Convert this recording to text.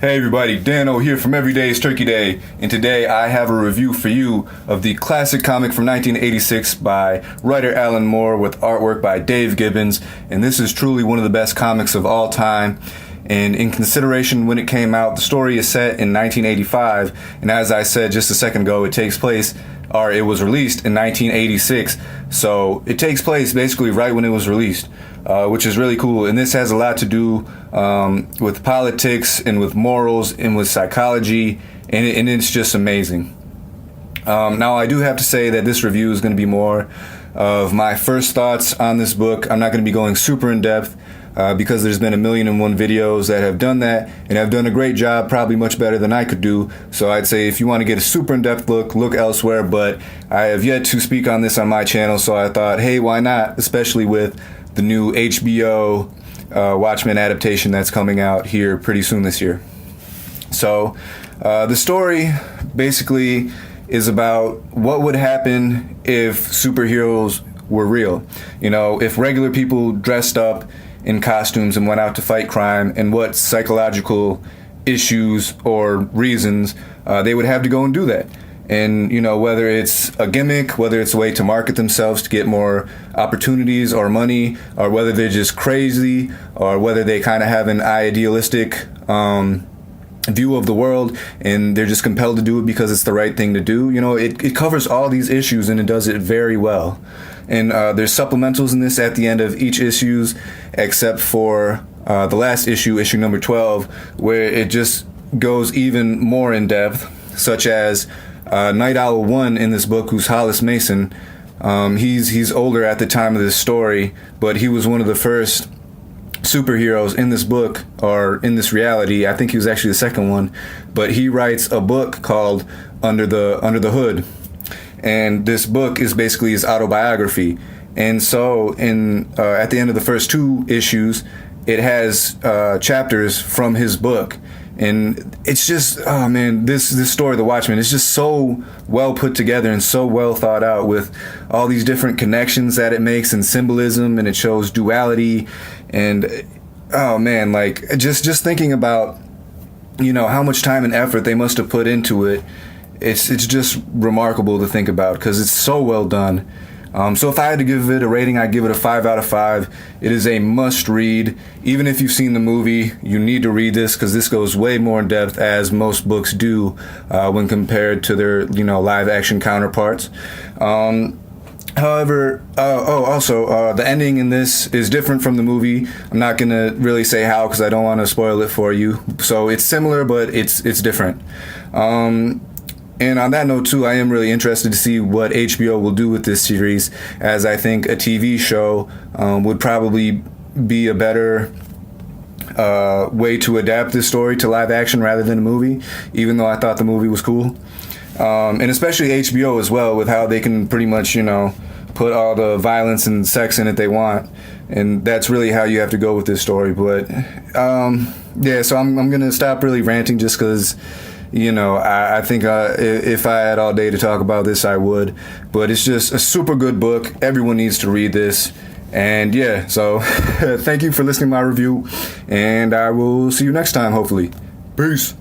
Hey everybody, Dano here from Every Day is Turkey Day, and today I have a review for you of the classic comic from 1986 by writer Alan Moore with artwork by Dave Gibbons, and this is truly one of the best comics of all time. And in consideration when it came out, the story is set in 1985, and as I said just a second ago, it was released in 1986, so it takes place basically right when it was released, which is really cool. And this has a lot to do with politics and with morals and with psychology, and it's just amazing. Now, I do have to say that this review is going to be more of my first thoughts on this book. I'm not going to be going super in depth because there's been 1,000,001 videos that have done that and have done a great job, probably much better than I could do. So I'd say if you want to get a super in-depth look elsewhere, but I have yet to speak on this on my channel, so I thought, hey, why not, especially with the new HBO WATCHMEN adaptation that's coming out here pretty soon this year. So the story basically is about what would happen if superheroes were real. You know, if regular people dressed up in costumes and went out to fight crime, and what psychological issues or reasons they would have to go and do that. And, you know, whether it's a gimmick, whether it's a way to market themselves to get more opportunities or money, or whether they're just crazy, or whether they kind of have an idealistic view of the world and they're just compelled to do it because it's the right thing to do. You know, it covers all these issues and it does it very well. And there's supplementals in this at the end of each issues, except for the last issue, issue number 12, where it just goes even more in depth, such as Night Owl 1 in this book, who's Hollis Mason. He's older at the time of this story, but he was one of the first superheroes in this book, or in this reality. I think he was actually the second one, but he writes a book called Under the Hood, and this book is basically his autobiography. And so at the end of the first two issues, it has chapters from his book, and it's just, oh man, this story, The Watchmen, is just so well put together and so well thought out, with all these different connections that it makes and symbolism, and it shows duality. And oh man, like just thinking about, you know, how much time and effort they must have put into it. It's just remarkable to think about because it's so well done. So if I had to give it a rating, I'd give it a 5 out of 5. It is a must read. Even if you've seen the movie, you need to read this because this goes way more in depth, as most books do when compared to their, you know, live action counterparts. However, also the ending in this is different from the movie. I'm not gonna really say how because I don't want to spoil it for you. So it's similar, but it's different. And on that note too, I am really interested to see what HBO will do with this series, as I think a TV show would probably be a better way to adapt this story to live action rather than a movie, even though I thought the movie was cool. And especially HBO as well, with how they can pretty much, you know, put all the violence and sex in it they want. And that's really how you have to go with this story. But yeah, so I'm going to stop really ranting just because, you know, I think if I had all day to talk about this, I would. But it's just a super good book. Everyone needs to read this. And yeah, so thank you for listening to my review. And I will see you next time, hopefully. Peace.